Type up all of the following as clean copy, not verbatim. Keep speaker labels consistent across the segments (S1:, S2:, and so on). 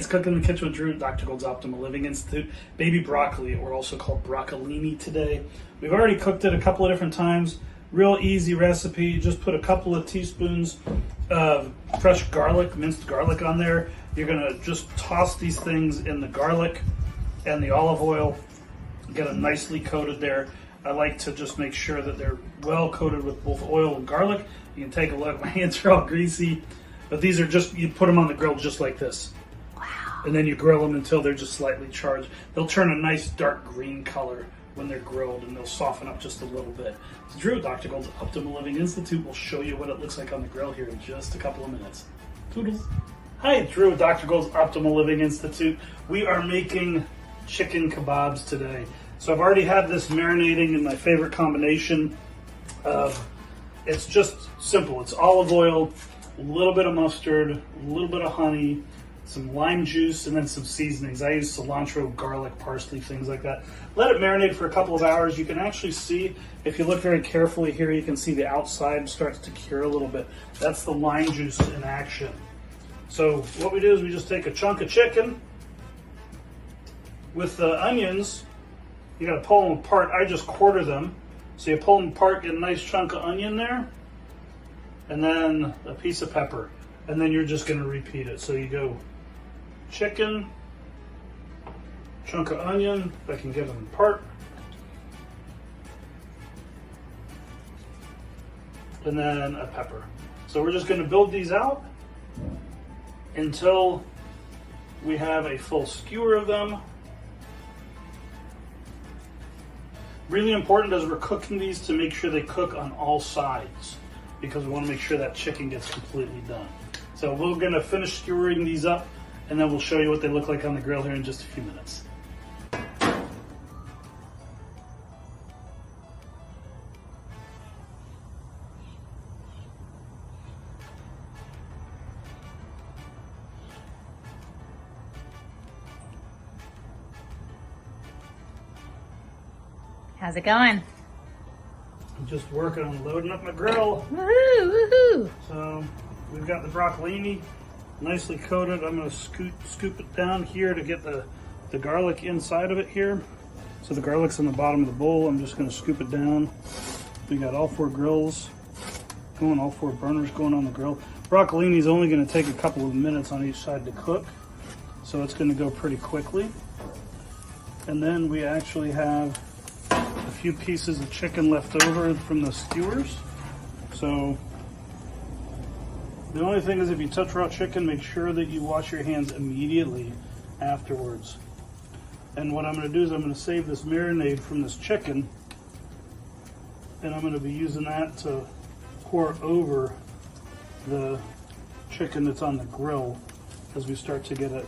S1: Cooking in the Kitchen with Drew, Dr. Gold's Optimal Living Institute. Baby broccoli, or also called broccolini today. We've already cooked it a couple of different times. Real easy recipe. You just put a couple of teaspoons of fresh garlic, minced garlic on there. You're gonna just toss these things in the garlic and the olive oil. Get them nicely coated there. I like to just make sure that they're well coated with both oil and garlic. You can take a look, my hands are all greasy. But these are just, you put them on the grill just like this. And then you grill them until they're just slightly charged. They'll turn a nice dark green color when they're grilled, and they'll soften up just a little bit. So Drew, Dr. Gold's Optimal Living Institute will show you what it looks like on the grill here in just a couple of minutes. Toodles. Hi, it's Drew with Dr. Gold's Optimal Living Institute. We are making chicken kebabs today. So I've already had this marinating in my favorite combination. It's just simple. It's olive oil, a little bit of mustard, a little bit of honey, some lime juice, and then some seasonings. I use cilantro, garlic, parsley, things like that. Let it marinate for a couple of hours. You can actually see, if you look very carefully here, you can see the outside starts to cure a little bit. That's the lime juice in action. So what we do is we just take a chunk of chicken. With the onions, you gotta pull them apart. I just quarter them. So you pull them apart, get a nice chunk of onion there, and then a piece of pepper. And then you're just gonna repeat it. So you go chicken, chunk of onion, I can get them apart, and then a pepper. So we're just gonna build these out until we have a full skewer of them. Really important as we're cooking these to make sure they cook on all sides, because we wanna make sure that chicken gets completely done. So we're gonna finish skewering these up, and then we'll show you what they look like on the grill here in just a few minutes.
S2: How's it going?
S1: I'm just working on loading up my grill.
S2: Woohoo, woohoo.
S1: So we've got the broccolini nicely coated. I'm gonna scoop it down here to get the garlic inside of it here. So the garlic's in the bottom of the bowl. I'm just gonna scoop it down. We got all four grills going, all four burners going on the grill. Broccolini is only gonna take a couple of minutes on each side to cook, so it's gonna go pretty quickly. And then we actually have a few pieces of chicken left over from the skewers. So the only thing is, if you touch raw chicken, make sure that you wash your hands immediately afterwards. And what I'm going to do is I'm going to save this marinade from this chicken, and I'm going to be using that to pour over the chicken that's on the grill as we start to get it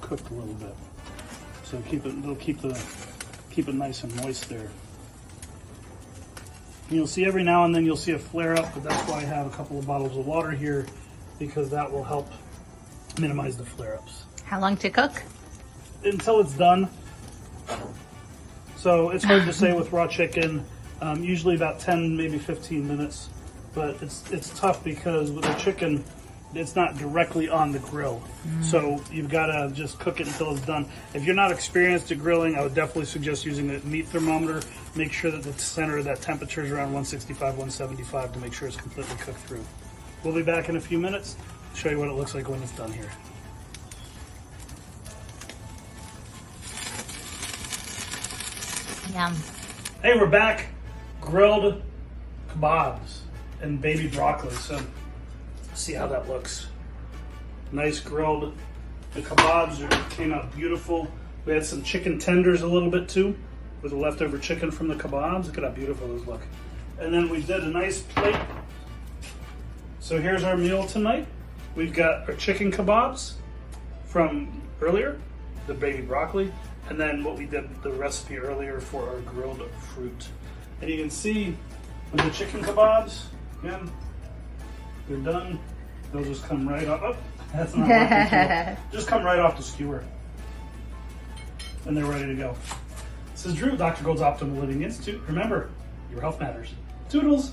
S1: cooked a little bit. So it'll keep it nice and moist there. You'll see every now and then you'll see a flare up, but that's why I have a couple of bottles of water here, because that will help minimize the flare ups.
S2: How long to cook?
S1: Until it's done. So it's hard to say with raw chicken, usually about 10, maybe 15 minutes, but it's tough because with the chicken, it's not directly on the grill. So you've got to just cook it until it's done. If you're not experienced at grilling, I would definitely suggest using a meat thermometer. Make sure that the center of that temperature is around 165, 175 to make sure it's completely cooked through. We'll be back in a few minutes to show you what it looks like when it's done here.
S2: Yum.
S1: Hey, we're back. Grilled kebabs and baby broccoli. So see how that looks. Nice grilled. The kebabs came out beautiful. We had some chicken tenders a little bit too, with the leftover chicken from the kebabs. Look at how beautiful those look. And then we did a nice plate. So here's our meal tonight. We've got our chicken kebabs, from earlier, the baby broccoli, and then what we did the recipe earlier for our grilled fruit. And you can see with the chicken kebabs, again, they're done. They'll just come right off. Oh, that's not working too well. Just come right off the skewer. And they're ready to go. This is Drew, Dr. Gold's Optimal Living Institute. Remember, your health matters. Toodles!